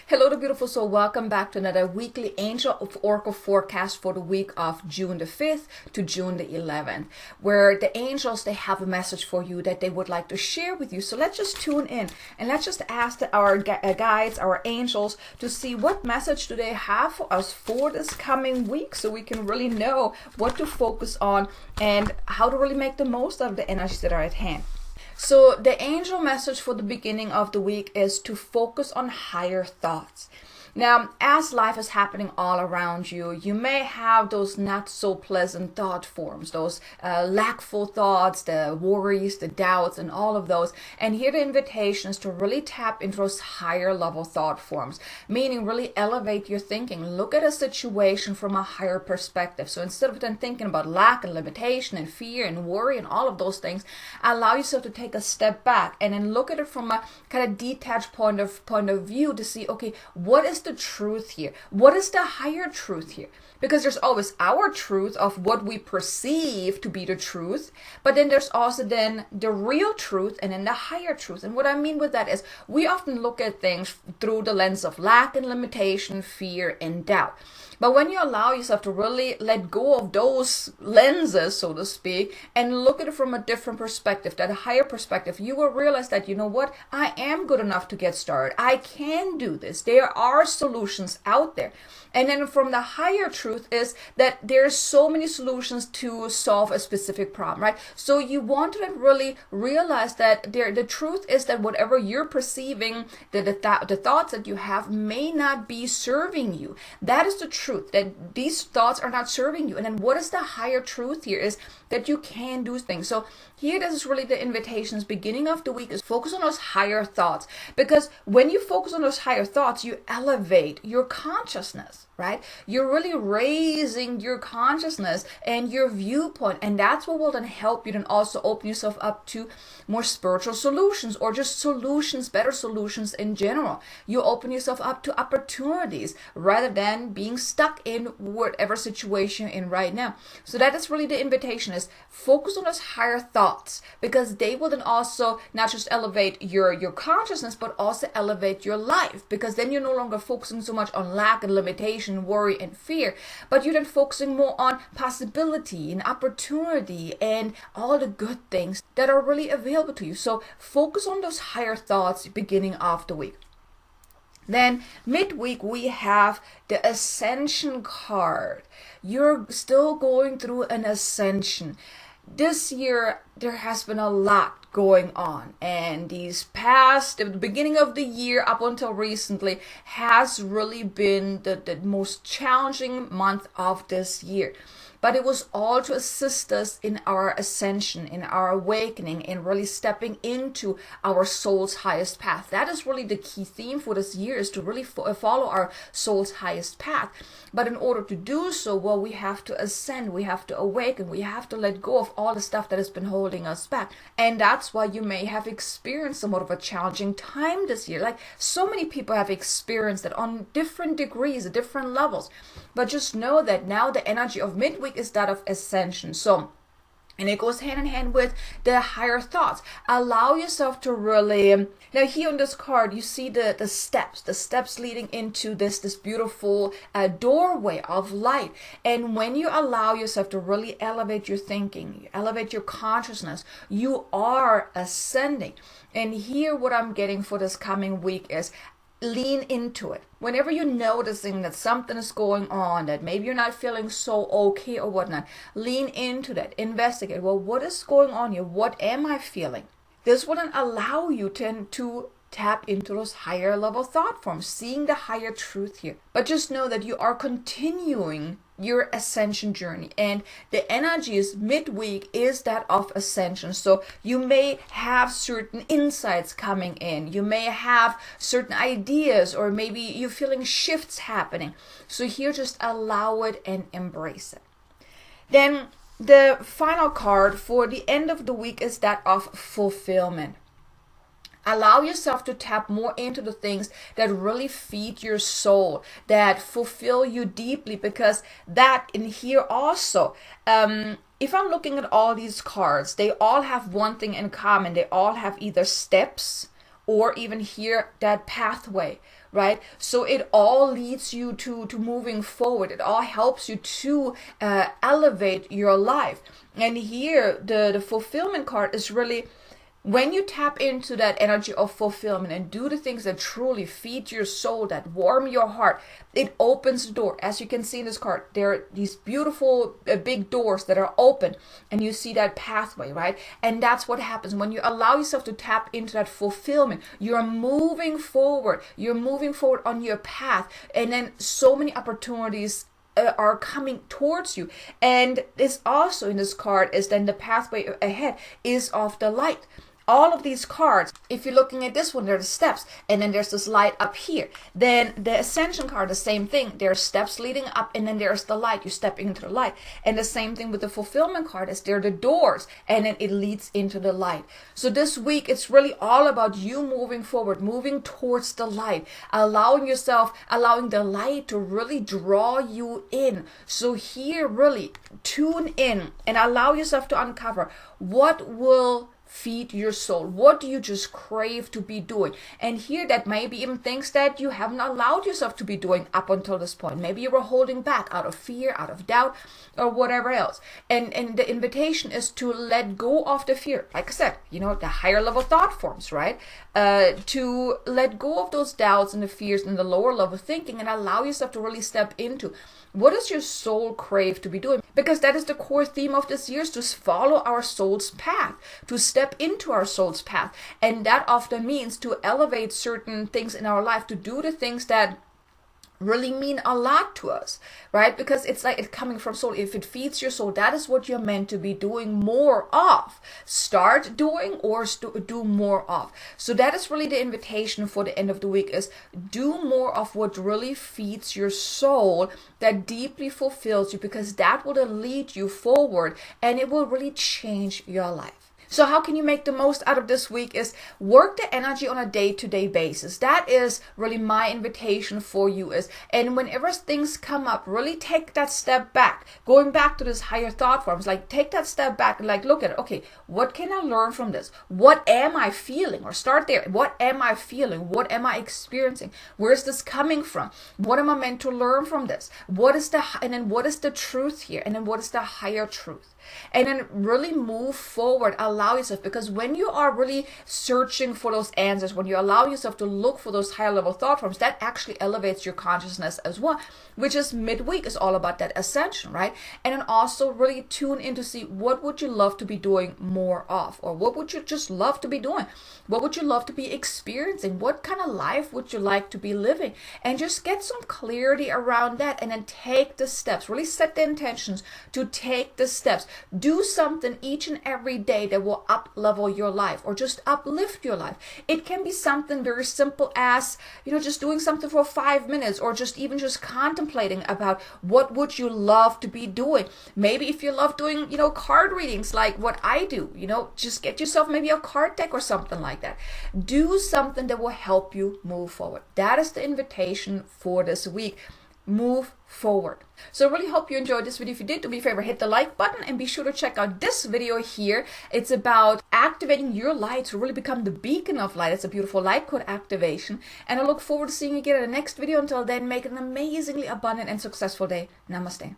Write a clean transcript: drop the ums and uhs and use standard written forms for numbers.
Hello, the beautiful soul. Welcome back to another weekly Angel of Oracle forecast for the week of June the 5th to June the 11th, where the angels, they have a message for you that they would like to share with you. So let's just tune in and let's just ask our guides, our angels, to see what message do they have for us for this coming week, so we can really know what to focus on and how to really make the most of the energies that are at hand. So the angel message for the beginning of the week is to focus on higher thoughts. Now, as life is happening all around you, you may have those not so pleasant thought forms, those lackful thoughts, the worries, the doubts, and all of those. And here the invitation is to really tap into those higher level thought forms, meaning really elevate your thinking. Look at a situation from a higher perspective. So instead of then thinking about lack and limitation and fear and worry and all of those things, allow yourself to take a step back and then look at it from a kind of detached point of view to see, okay, what is the truth here? What is the higher truth here? Because there's always our truth of what we perceive to be the truth, but then there's also then the real truth and then the higher truth. And what I mean with that is we often look at things through the lens of lack and limitation, fear and doubt. But when you allow yourself to really let go of those lenses, so to speak, and look at it from a different perspective, that higher perspective, you will realize that, you know what, I am good enough to get started. I can do this. There are solutions out there. And then from the higher truth is that there's so many solutions to solve a specific problem, right? So you want to really realize that the truth is that whatever you're perceiving, the thoughts that you have may not be serving you. That is the truth, that these thoughts are not serving you. And then what is the higher truth here is that you can do things. So here, this is really the invitations beginning of the week is focus on those higher thoughts, because when you focus on those higher thoughts, you elevate your consciousness, right? You're really raising your consciousness and your viewpoint, and that's what will then help you then also open yourself up to more spiritual solutions, or just solutions, better solutions in general. You open yourself up to opportunities rather than being stuck in whatever situation you're in right now. So that is really the invitation, is focus on those higher thoughts, because they will then also not just elevate your consciousness, but also elevate your life, because then you're no longer focusing so much on lack and limitation, worry and fear, but you're then focusing more on possibility and opportunity and all the good things that are really available to you. So focus on those higher thoughts beginning of the week. Then midweek we have the Ascension card. You're still going through an ascension. This year there has been a lot going on, and the beginning of the year up until recently has really been the most challenging month of this year. But it was all to assist us in our ascension, in our awakening, in really stepping into our soul's highest path. That is really the key theme for this year, is to really follow our soul's highest path. But in order to do so, well, we have to ascend, we have to awaken, we have to let go of all the stuff that has been holding us back. And that's why you may have experienced somewhat of a challenging time this year. Like so many people have experienced it on different degrees, at different levels. But just know that now the energy of midweek is that of ascension. So, and it goes hand in hand with the higher thoughts. Allow yourself to really, now here on this card, you see the steps leading into this beautiful doorway of light. And when you allow yourself to really elevate your thinking, you elevate your consciousness, you are ascending. And here what I'm getting for this coming week is lean into it. Whenever you're noticing that something is going on, that maybe you're not feeling so okay or whatnot, lean into that. Investigate. Well, what is going on here? What am I feeling? This will then allow you to tap into those higher level thought forms, seeing the higher truth here. But just know that you are continuing your ascension journey, and the energies midweek is that of ascension. So you may have certain insights coming in, you may have certain ideas, or maybe you're feeling shifts happening. So here, just allow it and embrace it. Then the final card for the end of the week is that of fulfillment. Allow yourself to tap more into the things that really feed your soul, that fulfill you deeply, because that in here also, if I'm looking at all these cards, they all have one thing in common. They all have either steps or even here that pathway right? So it all leads you to moving forward. It all helps you to elevate your life. And here the fulfillment card is really, when you tap into that energy of fulfillment and do the things that truly feed your soul, that warm your heart, it opens the door. As you can see in this card, there are these beautiful big doors that are open, and you see that pathway, right? And that's what happens when you allow yourself to tap into that fulfillment. You're moving forward. You're moving forward on your path, and then so many opportunities are coming towards you. And this also in this card is then the pathway ahead is of the light. All of these cards, if you're looking at this one, there are the steps, and then there's this light up here. Then the Ascension card, the same thing. There are steps leading up, and then there's the light. You're stepping into the light. And the same thing with the Fulfillment card, is there are the doors, and then it leads into the light. So this week, it's really all about you moving forward, moving towards the light, allowing the light to really draw you in. So here, really tune in and allow yourself to uncover what will feed your soul. What do you just crave to be doing? And here, that may be even things that you haven't allowed yourself to be doing up until this point. Maybe you were holding back out of fear, out of doubt, or whatever else. And the invitation is to let go of the fear. Like I said, the higher level thought forms, right? To let go of those doubts and the fears and the lower level thinking, and allow yourself to really step into what does your soul crave to be doing? Because that is the core theme of this year, is to follow our soul's path, to step into our soul's path. And that often means to elevate certain things in our life, to do the things that really mean a lot to us, right? Because it's like it's coming from soul. If it feeds your soul, that is what you're meant to be doing more of. Start doing or do more of. So that is really the invitation for the end of the week, is do more of what really feeds your soul, that deeply fulfills you, because that will then lead you forward and it will really change your life. So how can you make the most out of this week is work the energy on a day-to-day basis. That is really my invitation for you is, and whenever things come up, really take that step back. Going back to this higher thought forms, like take that step back and like look at it. Okay, what can I learn from this? What am I feeling? Or start there. What am I feeling? What am I experiencing? Where is this coming from? What am I meant to learn from this? And then what is the truth here? And then what is the higher truth? And then really move forward, allow yourself, because when you are really searching for those answers, when you allow yourself to look for those higher level thought forms, that actually elevates your consciousness as well, which is midweek is all about that ascension, right? And then also really tune in to see what would you love to be doing more of, or what would you just love to be doing? What would you love to be experiencing? What kind of life would you like to be living? And just get some clarity around that, and then take the steps, really set the intentions to take the steps. Do something each and every day that will up level your life or just uplift your life. It can be something very simple as, just doing something for 5 minutes, or just even just contemplating about what would you love to be doing. Maybe if you love doing, card readings like what I do, just get yourself maybe a card deck or something like that. Do something that will help you move forward. That is the invitation for this week. Move forward. So I really hope you enjoyed this video. If you did, do me a favor, hit the like button, and be sure to check out this video here. It's about activating your light to really become the beacon of light. It's a beautiful light code activation, and I look forward to seeing you again in the next video. Until then, make it an amazingly abundant and successful day. Namaste.